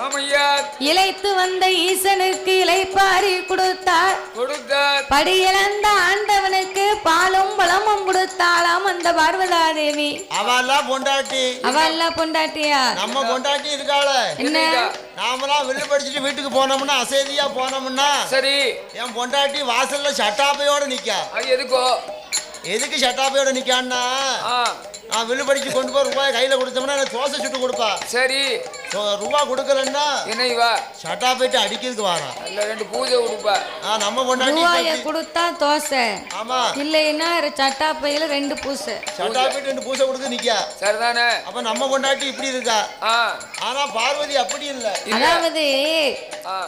ஆமையா இளைத்து வந்த ஈசனுக்கு இளைப்பாரி கொடுத்தார். படி இழந்த ஆண்டவனுக்கு பாலும் பழமும் கொடுத்தாளாம் அந்த பார்வதா தேவி. அவெல்லாம் பொண்டாட்டி. அவெல்லாம் பொண்டாட்டியா? நம்ம பொண்டாட்டி இருக்காள. என்ன நாமெல்லாம் வெளில படிச்சுட்டு வீட்டுக்கு போனோம்னா அசேதியா போனோம்னா சரி என் பொண்டாட்டி வாசல்ல சட்டாப்பையோட நிக்கா. அது எதுக்கோ? எதுக்கு சட்டாப்பையோட நிக்கான்னா நான் வெளில படிச்சு கொண்டு போய் ரூபாய் கையில கொடுத்தோம்னா எனக்கு தோசை சுட்டு கொடுப்பா. சரி ரூபாய் கொடுக்கலன்னா என்ன இவா சட்டாப்பைட்டு அடிக்கிறதுக்கு வாரா. இல்ல ரெண்டு பூஜை கொடுப்பா. நம்ம பொண்டாட்டி ரூபாயை கொடுத்தா தோசை. ஆமா இல்லைன்னா சட்டாப்பையில ரெண்டு பூசை. சட்டாப்பைட்டு ரெண்டு பூசை கொடுத்து நிக்கா. சரிதானே? அப்ப நம்ம பொண்டாட்டி இப்படி இருக்கா. ஆனா பார்வதி அப்படி இல்ல. அதாவது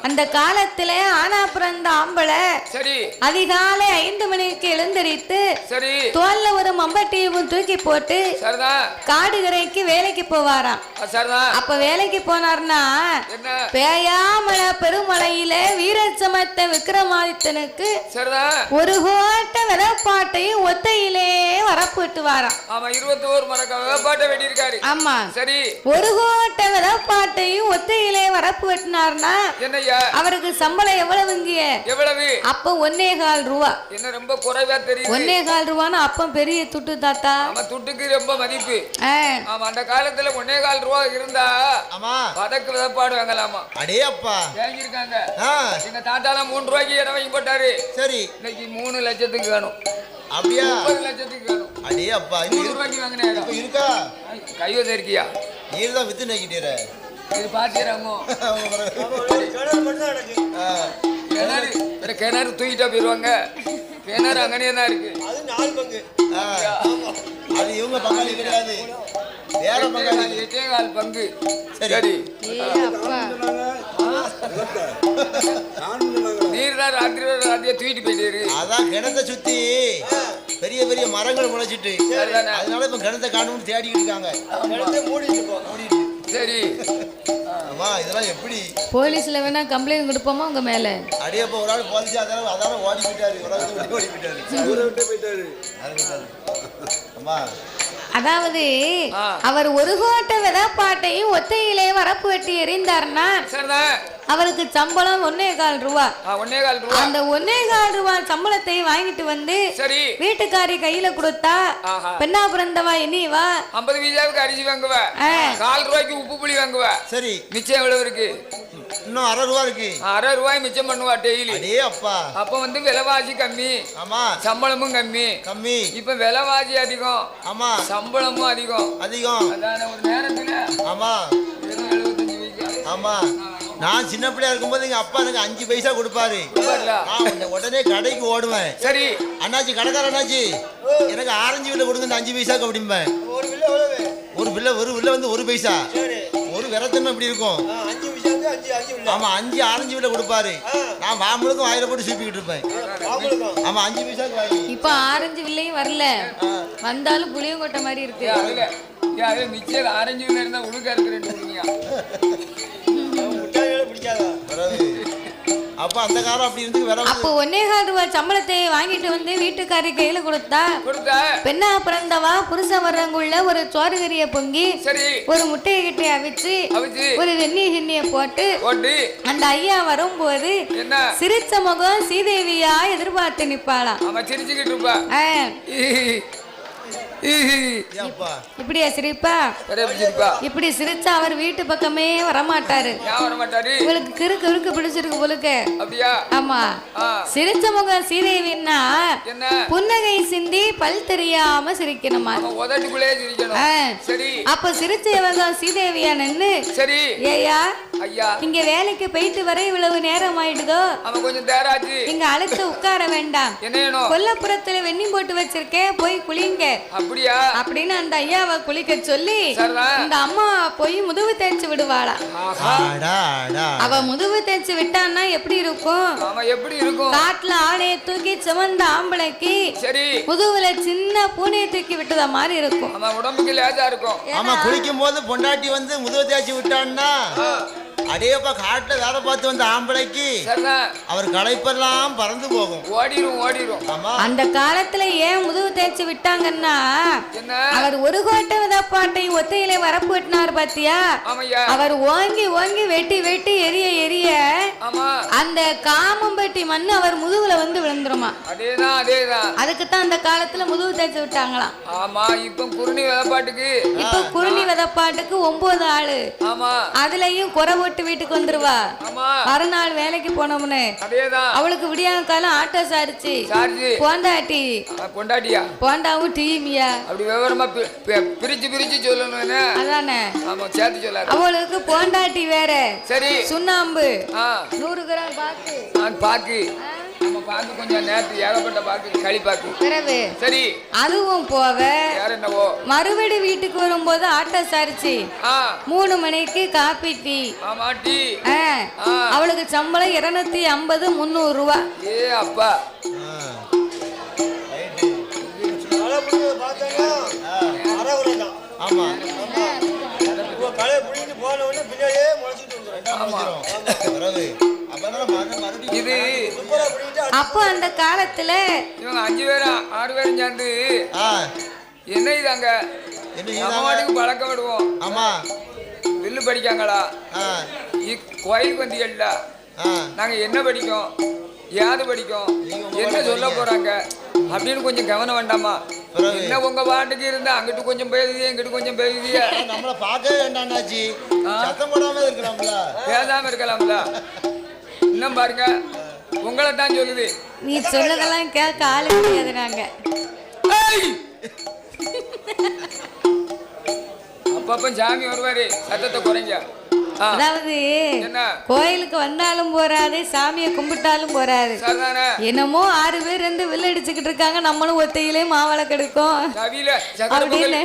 அந்த காலத்துல ஆனா பிறந்த ஆம்பளை சரி அதிகாலை 5 மணிக்கு எழுந்திரித்து சரி தோல்ல ஒரு மம்பட்டியும் தூக்கி போட்டு சரிதான் காடுகரைக்கு வேலைக்கு போவாராம். சரிதான். அப்ப வேலைக்கு போனார்னா பேயாமல பெருமலையில வீரச்சமத்த விக்ரமாதித்தனுக்கு சரிதான் ஒரு கோட்டை விதப்பாட்டையும் ஒத்தையிலே வரப்பட்டு வாராம். ஆமா 21 மரக்க விதப்பாட்டை வெட்டி இருக்காரு. ஆமா சரி ஒரு கோட்டை விதப்பாட்டையும் ஒத்தையிலே வரப்பு வெட்டினார்னா என்னய்யா அவருக்கு சம்பளம் எவ்வளவுங்க? எவ்வளவு? அப்ப 1.25 ரூபா. என்ன ரொம்ப குறைவா தெரியுது? 1.25 ரூபான்னு அப்ப பெரிய துட்டு தாத்தா. ஆமா துட்டுக்கு ரொம்ப மதிப்பு. ஆமா அந்த காலத்துல 1.25 ரூபா இருந்தா ஆமா பதக்கு விதப்பாடு வாங்கலாமா. அடே அப்பா வாங்கியிருக்காங்க. எங்க தாத்தாலாம் 3 ரூபாய்க்கு இடம் வாங்கி போட்டாரு. சரி இன்னைக்கு 3 லட்சத்துக்கு வேணும். அப்படியா? 30 லட்சத்துக்கு வேணும். அடே அப்பா 3 ரூபாய்க்கு வாங்கின இடம் இருக்கா? கையோ தெரிக்கியா? நீர் தான் வித்து நக்கிட்டீர. இது பாத்திரமோ கிணறு தூக்கிட்டா போயிருவாங்க. கிணறு அங்கனே தான் இருக்கு. அது 4 பங்கு. அது இவங்க பங்காளி கிடையாது, வேற பங்காளி. 8.25 பங்கு. சரி நீர் தான் ராத்திரியோட ராத்திரியா தூக்கிட்டு போயிட்டாரு. அதான் கிணத்தை சுத்தி பெரிய பெரிய மரங்கள் முளைச்சிட்டு அதனால இப்ப கிணத்தை காணும்னு தேடிக்கிட்டு இருக்காங்க. மூடிட்டு சரி அம்மா இதெல்லாம் எப்படி? போலீஸ்ல வேணா கம்ப்ளைண்ட் கொடுப்போமா உங்க மேல? அடியப்ப ஒரு ஆள் போலீஸ் அதான ஓடி போயிட்டாரு. ஓடி போயிட்டாரு. அம்மா அதாவது அவர் ஒரு கோட்டை விதப்பாட்டையும் ஒத்தையிலே வரப்பு வெட்டி எறிந்தார்னா அவருக்கு சம்பளம் 1.25 ரூபா. அந்த 1.25 ரூபா சம்பளத்தை வாங்கிட்டு வந்து வீட்டுக்காரி கையில கொடுத்தா பெண்ணா பிறந்தவா இனிவா 50 பைசாவுக்கு அரிசி வாங்குவா, 4 ரூபாய்க்கு உப்பு புளி வாங்குவா. சரி மிச்சம் எவ்வளவு இருக்கு? இன்னும் 60 ரூபா இருக்கு. 60 ரூபாய் மிச்சம் பண்ணுவா டெய்லி. அடே அப்பா அப்ப வந்து விலைவாசி கம்மி. ஆமா சம்பளமும் கம்மி. இப்ப விலைவாசி அதிகம். ஆமா சம்பளமும் அதிகம். அதான ஒரு நேரத்துல ஆமா 75 பைசா. ஆமா நான் சின்ன பிள்ளையா இருக்கும்போது எங்க அப்பா எனக்கு 5 பைசா கொடுப்பாரு. உடனே கடைக்கு ஓடுவேன். சரி அண்ணாச்சி கடைக்கார அண்ணாச்சி எனக்கு ஆரஞ்சு வில்ல கொடுங்க 5 பைசாக்கு அப்படிம்பேன். ஒரு வில்ல வந்து 1 பைசா. ஒரு விரத்தம் எப்படி இருக்கும்? ஆமா 5 ஆரஞ்சு வில்ல கொடுப்பாரு. நான் மாம்பழக்கும் வாயில போட்டு சூப்பிக்கிட்டு இருப்பேன். ஆமா 5 பைசாக்கு வாங்கி. இப்ப ஆரஞ்சு வில்லையும் வரல, வந்தாலும் புளியும் கொட்ட மாதிரி இருக்கு. மிச்சம் ஆரஞ்சு வில்ல இருந்தா உழுக்கா இருக்கு. அப்ப அந்த காலம் அப்படி இருந்து அப்ப 1.25 ரூபாய் சம்பளத்தை வாங்கிட்டு வந்து வீட்டுக்காரி கையில கொடுத்தா பெண்ணா பிறந்தவா புருஷன் வர்றவங்குள்ள ஒரு சோறுகறிய பொங்கி ஒரு முட்டையை கிட்டே அவிச்சு ஒரு வெந்நீர் கிண்ணிய போட்டு அந்த ஐயா வரும்போது சிரிச்ச முகம் சீதேவியா எதிர்பார்த்து நிப்பாளாம். இப்படியா சிரிப்பா? இப்படி சிரிச்சா அவர் வீட்டு பக்கமே வரமாட்டாரு. உங்களுக்கு கிறுக்கு கிறுக்கு பிடிச்சிருக்கு போலுக்கு. ஆமா சிரிச்ச முகம் சீதேவின்னா புன்னகை சிந்தி பல் தெரியாம சிரிக்கணுமா? அப்ப சிரிச்சவங்க சீதேவியா நின்னு ஏயா இங்க வேலைக்கு போயிட்டு வர இவ்வளவு நேரம் ஆயிடுதோ, இங்க அழைத்து உட்கார வேண்டாம், கொல்லப்புறத்துல வெண்ணி போட்டு வச்சிருக்கேன் போய் குளிங்க அப்படின்னு அந்த ஐயாவை குளிக்க சொல்லி இந்த அம்மா போய் முதுகு தேய்ச்சி விடுவாளா. அவ முதுகு தேய்ச்சி விட்டான்னா எப்படி இருக்கும்? காட்டுல ஆடையை தூக்கி சிவந்த ஆம்பளைக்கு முதுகுல சின்ன பூனையை தூக்கி விட்டத மாதிரி இருக்கும். உடம்புக்கு லேசா இருக்கும். ஆமா குளிக்கும் போது பொண்டாட்டி வந்து முதுகு தேய்ச்சி விட்டான்னா அடேப்பா காட்டுல வேலை பார்த்து வந்த ஆம்பளைக்கு அவர் களைப்பெல்லாம் பறந்து போகும், ஓடிரும். அந்த காலத்துல ஏன் முதுகு தேய்ச்சி விட்டாங்கன்னா அவர் ஒரு கோட்டை விதப்பாட்டை ஒத்தையிலே வரப்பு வெட்டினார் பாத்தியா, அவர் ஓங்கி வெட்டி எரிய அந்த காமம்பட்டி மண்ணு அவர் முதுகுல வந்து விழுந்துருமா. அதேதான். அதுக்குத்தான் அந்த காலத்துல முதுகு தேய்ச்சி விட்டாங்களாம். ஆமா, இப்ப குருணி விதப்பாட்டுக்கு 9 ஆளு. அதுலயும் குறை போட்டு வீட்டுக்கு வந்துருவா. மறுநாள் வேலைக்கு போனோம்னு அவளுக்கு விடியா காலம் ஆட்டோ சாரிச்சு போண்டாவும் டீமியா அப்படி விவரமா பிரிச்சு சொல்லணும். அதானே அவளுக்கு போண்டாட்டி வேற. சரி, சுண்ணாம்பு 100 கிராம் பாக்கு கொஞ்சம் நேரத்து ஏகப்பட்ட பாக்கு களி பாக்கு. சரி, அதுவும் போவ மறுபடி வீட்டுக்கு வரும்போது ஆட்டோ சாரிச்சு 3 மணிக்கு காப்பி டீ. அவளுக்கு சம்பளம் 250 300 ரூபா. அப்பா அப்போ அந்த காலத்துல இவங்க 5 பேரும் 6 பேரும் சேர்ந்து என்ன இதாங்க பழக்க விடுவோம். ஆமா, வில்லு படிக்காங்களா, கோயிலுக்கு வந்தீங்கல்ல, நாங்க என்ன படிக்கோம், யாது படிக்கும், என்ன சொல்ல போறாங்க அப்படின்னு கொஞ்சம் கவனம் வேண்டாமா? என்ன உங்க பாட்டுக்கு இருந்தா அங்கிட்டு கொஞ்சம் பேசுதியா இங்கிட்டு கொஞ்சம் பேசுதியா, நம்மள பார்க்க வேண்டாம்னாச்சி, சத்தம் போடாம இருக்கலாம்ல, பேசாம இருக்கலாம்ல. இன்னும் பாருங்க, உங்களை தான் சொல்லுது, நீ சொல்லதெல்லாம் கேட்க ஆளு கிடையாது. நாங்க அப்பப்ப சாமி வருவாரு, சத்தத்தை குறைங்க. அதாவது கோயிலுக்கு வந்தாலும் போறாது, சாமியை கும்பிட்டாலும் போறாது. என்னமோ 6 பேர் இருந்து வில்லு அடிச்சுக்கிட்டு இருக்காங்க, நம்மளும் ஒத்தையிலே மாவளை கெடுக்கும் அப்படின்னு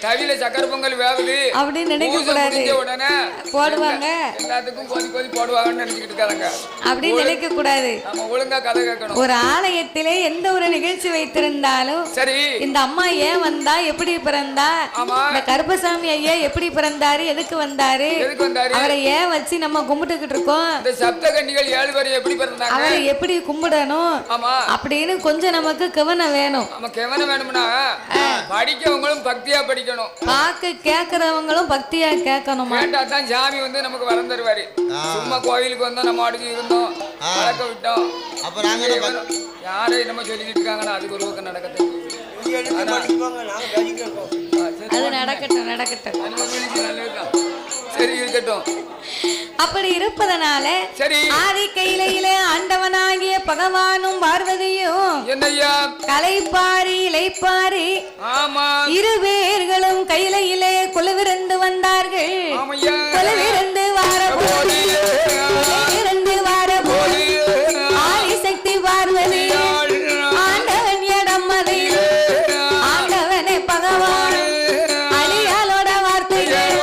தவில சக்கரை பொங்கல் வேவுது அப்படின்னு நினைக்க கூடாது. உடனே போடுவாங்க, எல்லாத்துக்கும் கொதி போடுவாங்கன்னு நினைச்சிட்டு இருக்காங்க. அப்படின்னு நினைக்க கூடாது. நம்ம ஒழுங்கா கதை கேட்கணும். ஒரு ஆலயத்திலே எந்த ஒரு நிகழ்ச்சி வைத்திருந்தாலும் சரி, இந்த அம்மா ஏன் வந்தா, எப்படி பிறந்தா, இந்த கருப்பசாமி ஐயா எப்படி பிறந்தாரு, எதுக்கு வந்தாரு, அவரை ஏன் வச்சு நம்ம கும்பிட்டுக்கிட்டு இருக்கோம், இந்த சப்த கன்னிகள் 7 பேர் எப்படி பிறந்தாங்க, அவரை எப்படி கும்பிடணும் அப்படின்னு கொஞ்சம் நமக்கு கவனம் வேணும். கவனம் வேணும்னா படிக்கவங்களும் பக்தியா படிக்கணும், பாக்க கேக்குறவங்களும் பக்தியா கேட்கணும். தான் சாமி வந்து நமக்கு வரம் தருவாரு. சும்மா கோவிலுக்கு வந்தோம், நம்ம அடுக்கு இருந்தோம், வளர்க்க விட்டோம், அப்ப நாங்க யாரை நம்ம சொல்லிக்கிட்டு இருக்காங்கன்னா அதுக்கு ஒரு பக்கம் நடக்கட்டும், அது நடக்கட்டும். சரி, இருக்கட்டும். அப்படி இருப்பதனால சரி, ஆதி கையிலே ஆண்டவனாகிய பகவானும் பார்வதியும் என்னையா கலைப்பாரி இலைப்பாரி இரு பேர்களும் கையிலே குலவிருந்து வந்தார்கள். குலவிருந்து வாரபோது ஆதிசக்தி பார்வதி ஆண்டவன் இடம் அதை ஆண்டவனே பகவான் அடியாலோட வார்த்தைகள்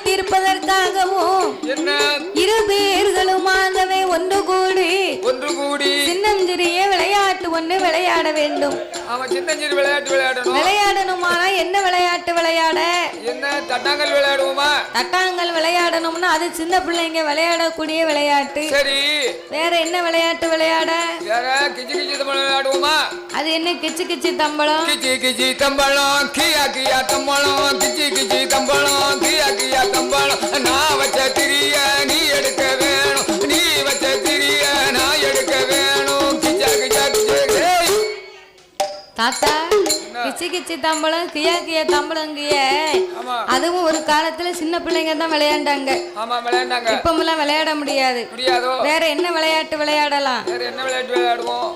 தீர்ப்பதற்காகவும் இரு பேர்களுமாகவே ஒன்று கூடி சின்னஞ்சிறிய விளையாட்டு ஒன்று விளையாட வேண்டும். சின்னஞ்சிறு விளையாட்டு விளையாடணுமானா என்ன விளையாட்டு விளையாட? என்ன தட்டாங்கல் விளையாடுவோமா? தட்டாங்கல் விளையாடணும்னா அது சின்ன பிள்ளைங்க விளையாடக்கூடிய விளையாட்டு. சரி, வேற என்ன விளையாட்டு விளையாட? கிச்சி கிச்சி தம்பளம் விளையாடுவோமா? அது என்ன கிச்சி கிச்சி தம்பளம்? கிச்சி கிச்சி தம்பளம் கியா கியா தம்பளம் கிச்சி கிச்சி தம்பளம் கியா கியா தம்பளம். நான் வச்ச திரிய நீ எடுக்க வேணும், நீ வச்ச திரிய நான் எடுக்க வேணும். கிச்சா கிச்சா கிச்சா. தாத்தா கிச்சி கிச்சி தம்பளம் கியா கியா தம்பளங்கிய அதுவும் ஒரு காலத்துல சின்ன பிள்ளைங்க தான் விளையாண்டாங்க. ஆமா விளையாண்டாங்க. இப்பமெல்லாம் விளையாட முடியாது. வேற என்ன விளையாட்டு விளையாடலாம்? வேற என்ன விளையாட்டு விளையாடுவோம்?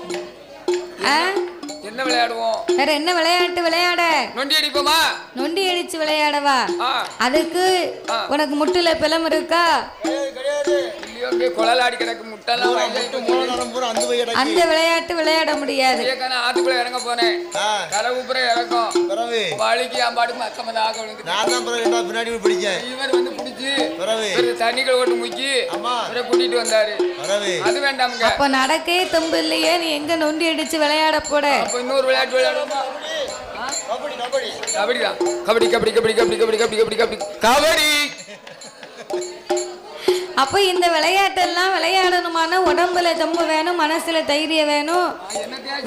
என்ன விளையாடுவோம்? வேற என்ன விளையாட்டு விளையாட? நொண்டி அடிப்போமா? நொண்டி அடிச்சு விளையாடவா? அதுக்கு உனக்கு முட்டுல பிளம் இருக்கா? குழலாடி கிடக்கு முட்டெல்லாம் அந்த விளையாட்டு விளையாட முடியாது. ஆத்துக்குள்ள இறங்க போனேன், கலவுப்புற இறக்கும் வலிக்கு என் பாட்டுக்கு மக்கமது ஆக பின்னாடி பிடிச்சேன். இவர் வந்து பிடிச்சி தண்ணிகள் ஓட்டு முக்கி கூட்டிட்டு வந்தாரு. அது வேண்டாம். அப்ப நடக்கே தும்பு இல்லையே, நீ எங்க நொண்டி அடிச்சு விளையாட போட? இன்னொரு விளையாட்டு விளையாடுவோமா? கபடி தான். கபடி கபடி கபடி கபடி கபடி கபடி கபடி கபடி கபடி. அப்ப இந்த விளையாட்டெல்லாம் விளையாடணுமான உடம்புல தெம்பு வேணும், மனசுல தைரியம் வேணும்,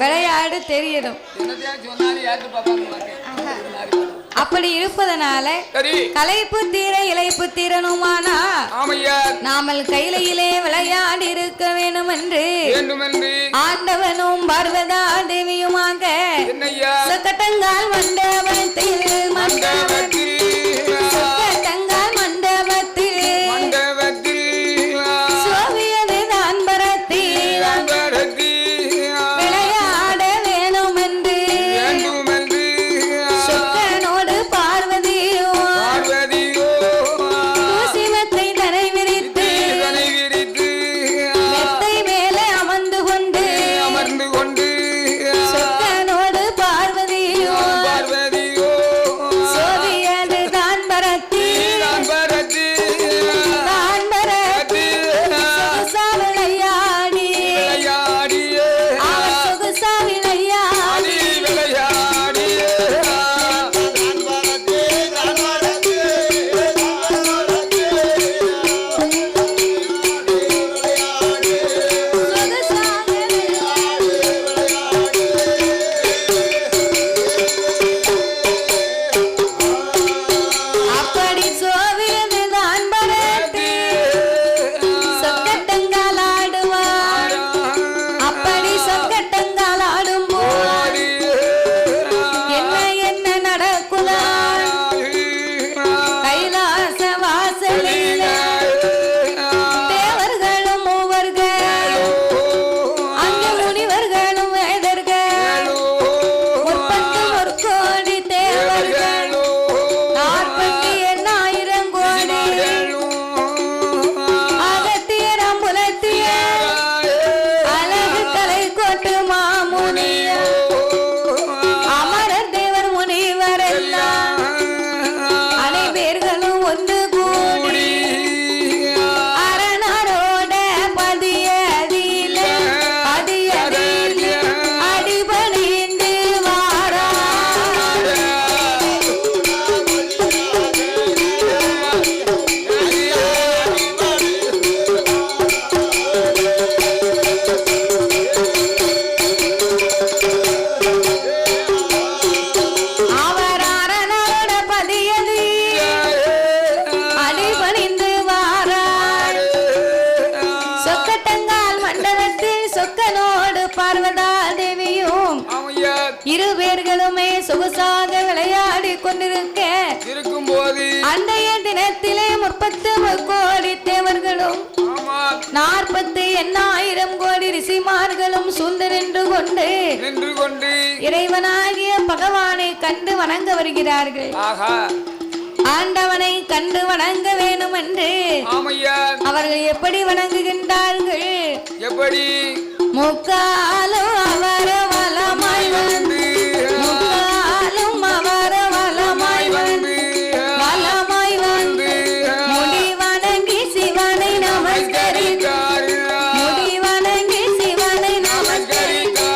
விளையாடு தெரியணும். அப்படி இருப்பதனால களைப்பு தீர இளைப்பு தீரணுமானா நாமல் கையிலே விளையாடி இருக்க வேணும் என்று ஆண்டவனும் பார்வதா தேவியுமாக சொக்கட்டங்கால் மண்டபத்தில் சொக்கட்டங்கால் மண்டபத்தில் சோவியது தான் பரத்தி விளையாட வேணும் என்று சொக்கனோடு பார்வதியோ சிவத்தை தரை விரித்து மெத்தை மேலே அமர்ந்து கொண்டு சொக்கனோடு பார்வதியோ சோவியது தான் பரத்தி இரு பேர்களுமே சொகுசாக விளையாடி கொண்டிருக்க இருக்கும்போது அன்றைய தினத்திலே 30 கோடி தேவர்களும் 48,000 கோடி ரிஷிமார்களும் சூழ்ந்து நின்று கொண்டு இறைவனாகிய பகவானை கண்டு வணங்க வருகிறார்கள். ஆண்டவனை கண்டு வணங்க வேணும் என்று அவர்கள் எப்படி வணங்குகின்றார்கள்? எப்படி? முக்காலும் அவர வலமாய் வந்து முக்காலும் அவர வலமாய் வந்து வலமாய் வந்து முடி வணங்கி சிவனை நமஸ்கரித்தார். முடி வணங்கி சிவனை நமஸ்கரித்தார்.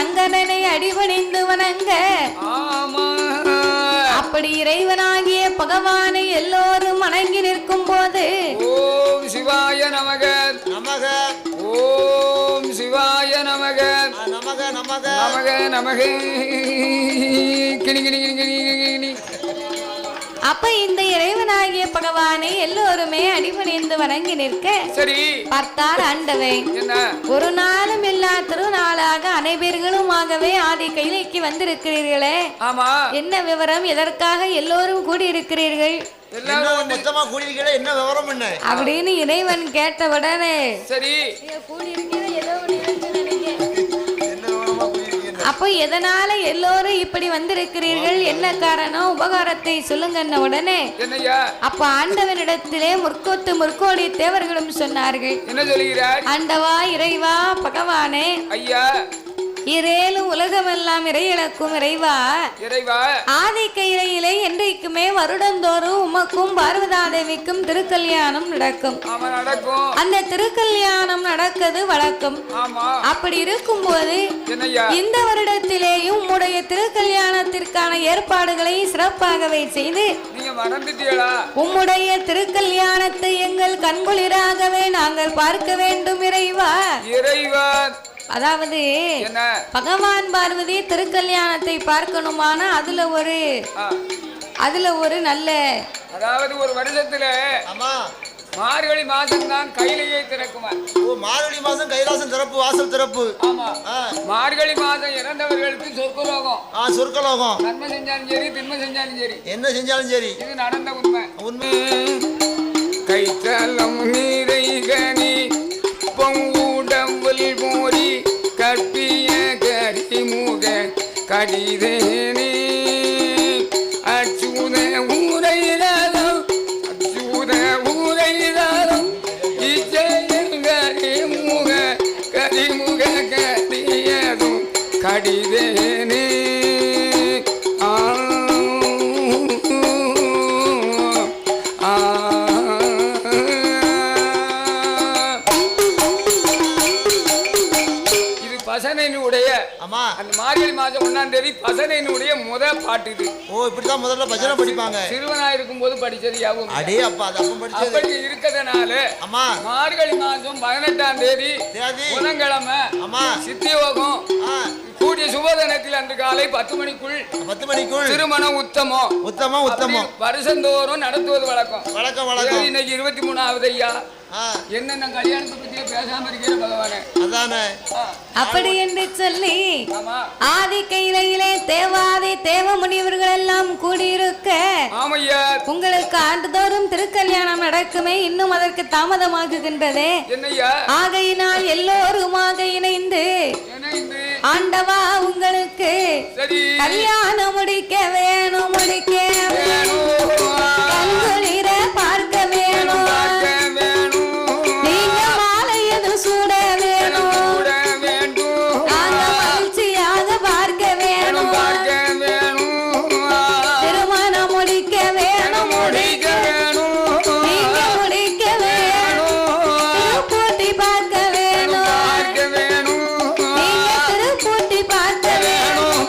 சங்கரனை அடிபணிந்து வணங்க. ஆமா. அப்படி இறைவனாகிய பகவானை எல்லோரும் வணங்கி நிற்கும் போது ஓம் சிவாய நமக நமக ஓம் சிவாய நமக நமக நமக நமக நமக கிணி கிணி கிணி கிணி கிணி. அப்ப இந்த இறைவனாகிய பகவானை எல்லோருமே அடிபணிந்து வணங்கி நிற்க சரி பார்த்தார் ஆண்டவன். என்ன ஒரு நாளும் இல்லா திருநாளாக அனைவர்களுமாகவே ஆதி கைலைக்கு வந்திருக்கிறீர்களே. ஆமா. என்ன விவரம்? எதற்காக எல்லோரும் கூடியிருக்கிறீர்கள்? எல்லாரும் மொத்தமா கூடியிருக்கீங்களே, என்ன விவரம் என்ன அப்படின்னு இறைவன் கேட்டவுடனே சரி கூடியிருக்கிற ஏதோ ஒண்ணு இருக்குன்னு நினைக்கிறேன். அப்போ எதனால எல்லோரும் இப்படி வந்திருக்கிறீர்கள், என்ன காரணம், உபகாரத்தை சொல்லுங்கன்ன உடனே என்னையா அப்ப ஆண்டவனிடத்திலே முற்கோடி தேவர்களும் சொன்னார்கள். என்ன சொல்லுகிறார்? ஆண்டவா, இறைவா, பகவானே, ஐயா, இரேலும் உலகமெல்லாம் இறையிலக்கும் இறைவா, இறைவா, ஆதி கையிலே என்றைக்குமே வருடந்தோறும் உமக்கும் பார்வதாதேவிக்கும் திருக்கல்யாணம் நடக்கும். நடக்கும். அந்த திருக்கல்யாணம் நடக்கிறது வழக்கம். ஆமா. அப்படி இருக்கும்போது இந்த வருடத்திலேயும் உம்முடைய திருக்கல்யாணத்திற்கான ஏற்பாடுகளை சிறப்பாகவே செய்து நீங்க மறந்துட்டீங்களா? உம்முடைய திருக்கல்யாணத்தை எங்கள் கண்குளிராகவே நாங்கள் பார்க்க வேண்டும் இறைவா. இறைவா, அதாவது பகவான் பார்வதி திருக்கல்யாணத்தை பார்க்கணுமானா அதுல ஒரு நல்ல, அதாவது ஒரு வருஷத்துல மார்கழி மாசம் தான் கையிலேயே திறக்குமா. ஓ, மார்கழி மாசம் கைலாசம் திறப்பு, வாசல் திறப்பு. ஆமா. மார்கழி மாசம் இறந்தவர்களுக்கு சொர்க்கலோகம். சொர்க்கலோகம். நன்மை செஞ்சாலும் சரி, தின்மை செஞ்சாலும் சரி, என்ன செஞ்சாலும் சரி, இது நடந்த உண்மை. உண்மை. கைத்தலம் நீரை கனி பொங்குடம்புல் மூறி கற்பிய கரிமுக கடிதேனே அச்சுத ஊரையிலும் இச்சையில் கரிமுக கடியதும் கடிதேனே. பசனையினுடைய அந்த மார்கழி மாசம் 1ஆம் தேதி பசனையினுடைய முதல் பாட்டு இது. ஓ, இப்படிதான் முதல்ல பஜனை படிப்பாங்க. சிறுவனா இருக்கும் போது படிச்சது யாவும். அடே அப்பா, அது அப்ப படிச்சது. அப்படி இருக்கதனால அம்மா மார்கழி மாசம் 18ஆம் தேதி புதன்கிழமை சித்தியோகம் கூடிய சுபதனத்தில் அன்று காலை 10 மணிக்குள் திருமணம் உத்தமம் வருஷந்தோறும் நடத்துவது வழக்கம். இன்னைக்கு 23வது ஐயா. என்ன கல்யாணத்தை பத்தி பேசாம இருக்கிற பகவானே. அதானே அப்படி என்று சொல்லி ஆதி கையிலே தேவாதி தேவ முனிவர்கள் எல்லாம் கூடியிருக்க உங்களுக்கு ஆண்டுதோறும் திருக்கல்யாணம் நடக்குமே, இன்னும் அதற்கு தாமதமாகுகின்றதே. ஆகையினால் எல்லோருமாக இணைந்து ஆண்டவா உங்களுக்கு கல்யாணம் முடிக்க வேணும், முடிக்க வேணும், கண்குளிர பார்க்க வேணும், நீங்க மாலை எது சூட வேணும், நாங்க மகிழ்ச்சியாக பார்க்க வேணும், திருமணம் முடிக்க வேணும், நீங்க முடிக்க வேணும், திருப்பூட்டி பார்க்க வேணும், நீங்க திருப்பூட்டி பார்க்க வேணும்.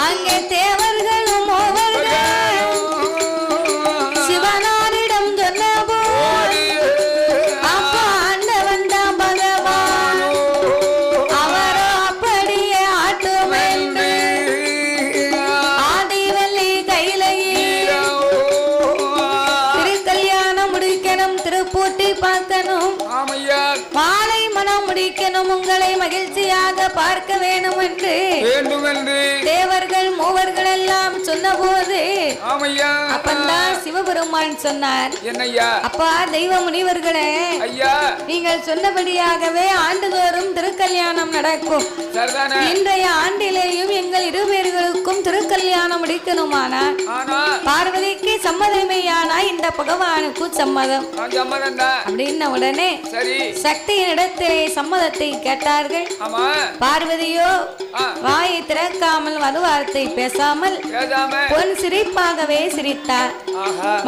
அங்கே தேவர்களும் மூவர்கள் சிவனாரிடம் சொன்னபோது அப்ப ஆண்டவன் தான் பகவான், அவரோ அப்படியே ஆட்டுமென்று ஆதிவல்லி கையிலையே திருக்கல்யாணம் முடிக்கணும், திருப்பூட்டி பார்க்கணும், மாலை மனம் முடிக்கணும், உங்களை மகிழ்ச்சியாக பார்க்க வேணும் என்று தேவர்கள் மூவர்கள் எல்லாம் சொன்னபோது அப்பந்தான் சிவபெருமான் சொன்னார், அப்பா தெய்வ முனிவர்களே, நீங்கள் சொன்னபடியாகவே ஆண்டுதோறும் திருக்க திருக்கல்யாணம் நடக்கும். இன்றைய ஆண்டிலேயும் எங்கள் இருவேர்களுக்கும் திருக்கல்யாணம் முடிக்கணுமானால் பார்வதிக்கு சம்மதமேயானா இந்த பகவானுக்கும் சம்மதம் அப்படின்ன உடனே சக்தியின் இடத்திலே சம்மதத்தை கேட்டார்கள். பார்வதியோ வாயை திறக்காமல் மறுவார்த்தை பேசாமல் பொன் சிரிப்பாகவே சிரித்தார்.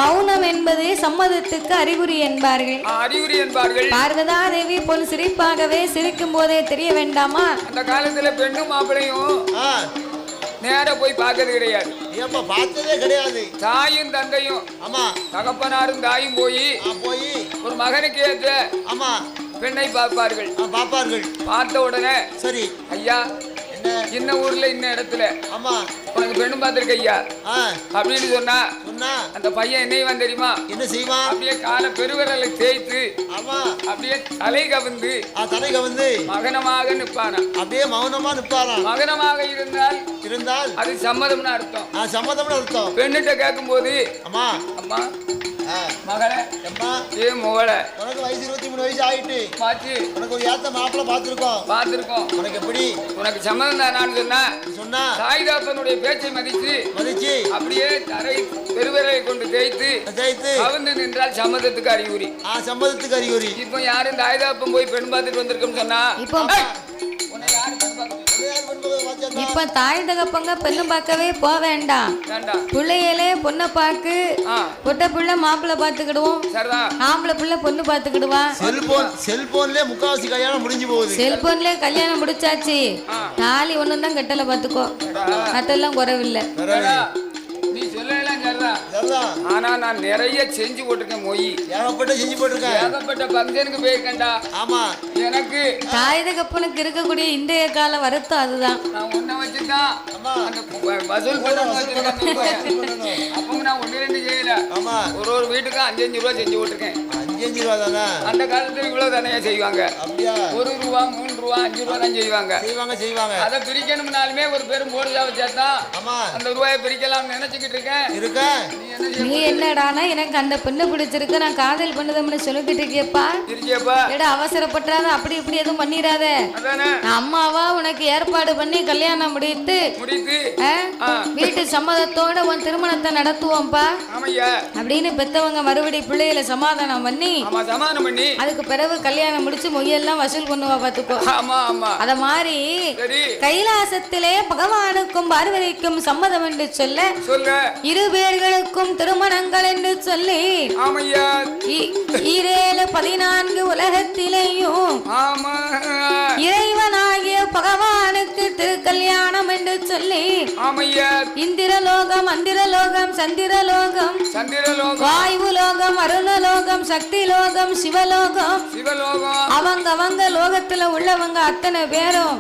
மௌனம் என்பது சம்மதத்துக்கு அறிகுறி என்பார்கள். பார்வதா தேவி பொன் சிரிப்பாகவே சிரிக்கும் போதே தெரிய வேண்டாமா? அந்த காலத்துல பெண்ணும் மாப்பிளையும் நேர போய் பார்க்கறது கிடையாது. பார்த்ததே கிடையாது. தாயும் தந்தையும் தகப்பனாரும் தாயும் போய் ஒரு மகனுக்கு ஏற்ற பெண்ணை பார்ப்பார்கள். பார்த்த உடனே சரி ஐயா இன்ன ஊர்ல இன்ன இடத்துல உனக்கு பெண்ணும் பார்த்திருக்க ஐயா அப்படின்னு சொன்னா அந்த பையன் என்னையும் தெரியுமா என்ன செய்வான்? அப்படியே கால பெருவிரலை தேய்த்து அப்படியே தலை கவிந்து மகனமாக நிற்பானா. அப்படியே மௌனமா நிற்பானா. மகனமாக இருந்தால் அது சம்மதம்னு அர்த்தம். சம்மதம்னு அர்த்தம். பெண்ணிட்ட கேட்கும் போது அம்மா அம்மா மகளே அம்மா ஏ மகளே உனக்கு வயசு 23 வயசு ஆயிட்டு பாத்து உனக்கு ஒரு ஏத்த மாப்பிள்ளை பாத்துருக்கோம். உனக்கு எப்படி உனக்கு சம்மதம் தானான்னு சொன்னா தாய் தாப்பனுடைய பேச்சை மதிச்சு அப்படியே தரை பெருவிரலை கொண்டு தேய்த்து கவிழ்ந்து நின்றால் சம்மதத்துக்கு அறிகுறி. சம்மதத்துக்கு அறிகுறி. இப்போ யாரும் தாய் தாப்பன் போய் பெண் பார்த்துட்டு வந்திருக்கோம்னு சொன்னா இப்ப தாய் தகப்பங்க பெண்ணு பார்க்கவே போக வேண்டாம். பிள்ளைகளே பொண்ணை பார்க்கு பொட்ட பிள்ளை மாப்பிள்ளை பார்த்துக்கிடுவோம். ஆம்பளை பிள்ளை பொண்ணு பார்த்துக்கிடுவான். செல்போன்ல முக்காவாசி கல்யாணம் முடிஞ்சு போகுது. செல்போன்ல கல்யாணம் முடிச்சாச்சு. தாலி ஒண்ணுதான் கட்டளை பார்த்துக்கோ. மற்றெல்லாம் குறைவில்லை. நீ சொல்லலாம் சரிதான். ஆனா நான் நிறைய செஞ்சு போட்டிருக்கேன். மொய் ஏகப்பட்ட பங்கனுக்கு போயிருக்கேன்டா. ஆமா எனக்கு தாய் தகப்பனுக்கு இருக்கக்கூடிய இன்றைய கால வருத்தம் அதுதான். நான் ஒன்ன வச்சுதான் வசூல் அப்ப நான் 1-2 செய்யல. ஒரு வீட்டுக்கு 5-5 ரூபா செஞ்சு போட்டிருக்கேன். 5 ரூபா தானே அந்த காலத்துல இவ்வளவு தானே செய்வாங்க. ₹1 3 ரூபா 5 ரூபா தான் செய்வாங்க. அதை பிரிக்கணும்னாலுமே ஒரு பெரும் போடுதா வச்சாதான் அந்த ரூபாயை பிரிக்கலாம்னு நினைச்சுக்கிட்டு இருக்கேன். நீ என்னடானா எனக்கு அந்த பெண்ணை பிடிச்சிருக்கு நான் காதல் பண்ணுதம்னு சொல்லிக்கிட்டு இருக்கியப்பா. அவசரப்பட்டாத அப்படி இப்படி எதுவும் பண்ணிடாத. அம்மாவா உனக்கு ஏற்பாடு பண்ணி கல்யாணம் முடித்து வீட்டு சம்மதத்தோட உன் திருமணத்தை நடத்துவோம்ப்பா அப்படின்னு பெத்தவங்க மறுபடி பிள்ளைகளை சமாதானம் பண்ணி அதுக்கு பிறகு கல்யாணம் முடிச்சு மொய்யெல்லாம் வசூல் பண்ணுவா பாத்துக்கோ. அத மாதிரி கைலாசத்திலே பகவானுக்கும் பார்வதிக்கும் சம்மதம் என்று சொல்ல இரு பேர்களுக்கும் திருமணங்கள் என்று சொல்லி 14 உலகத்திலேயும் இறைவனாகிய பகவானுக்கு திருக்கல்யாணம் என்று சொல்லி இந்திரலோகம் அந்திரலோகம் சந்திரலோகம் வாயு லோகம் அருணலோகம் சக்தி லோகம் சிவலோகம் அவங்க லோகத்துல உள்ளவங்க அத்தனை பேரும்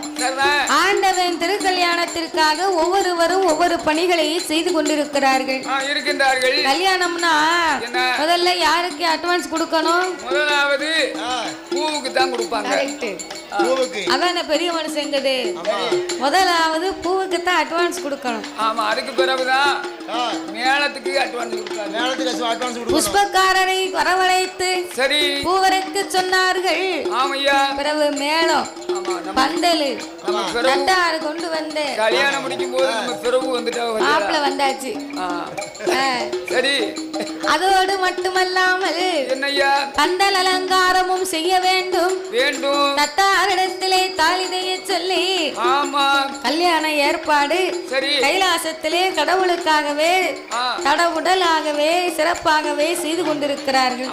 ஆண்டவன் திருக்கல்யாணத்திற்காக ஒவ்வொருவரும் ஒவ்வொரு பணிகளை செய்து கொண்டிருக்கிறார்கள். கல்யாணம்னா முதல்ல யாருக்கு அட்வான்ஸ் கொடுக்கணும்? முதலாவது பூவுக்கு தான் கொடுப்பாங்க. அதான பெரிய மனுஷங்கது. முதலாவது பூவுக்கு தான் அட்வான்ஸ் கொடுக்கணும். ஆமா அதுக்கு பிறகுதான் மேளத்துக்கு அட்வான்ஸ் கொடுப்பாங்க. புஷ்பக்காரரை வரவழைத்து சரி பூவரைக்கு சொன்னார்கள். ஆமையா பிறகு மேளம் பந்தலு தட்டாறு கொண்டு வந்து கல்யாணம் முடிக்கும் போது நம்ம பிறகு வந்துட்டோம். மாப்பிள்ள வந்தாச்சு. சரி அதோடு மட்டுமல்லாமல் என்னையா பந்தல் அலங்காரமும் செய்ய வேண்டும். தட்டாரிடத்திலே தாலி நெய்ய சொல்லி கல்யாண ஏற்பாடு கைலாசத்திலே கடவுளுக்காகவே கடவுடலாகவே சிறப்பாகவே செய்து கொண்டிருக்கிறார்கள்.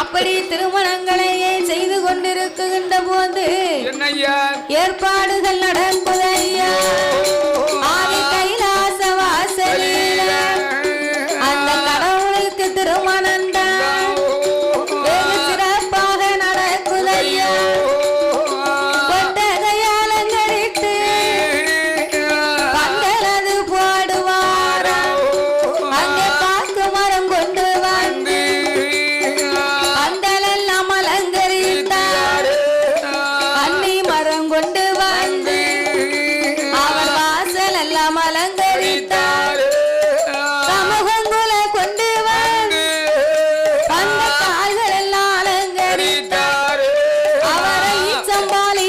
அப்படி திருமணங்களையே செய்து கொண்டிருக்கின்ற போது ஏற்பாடுகள் நடக்குதையா ஆதி கைலாச வாசலில் அந்த கடவுளுக்கு திருமணம் தான் வெகு சிறப்பாக நடக்குதையா. கொட்டகையால் அலங்கரித்து பந்தலது போடுவாரா அங்கே பாக்கு மரம் கொண்டு வந்து பந்தலெல்லாம் அலங்கரித்தார். அன்னி மரம் கொண்டு வந்து அவர் வாசல் எல்லாம் அலங்கரித்தார். சமூகங்களை கொண்டு வந்து அந்த கால்கள் எல்லாம் அலங்கரித்தார். அவரை சம்பாலி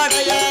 பாவாடைய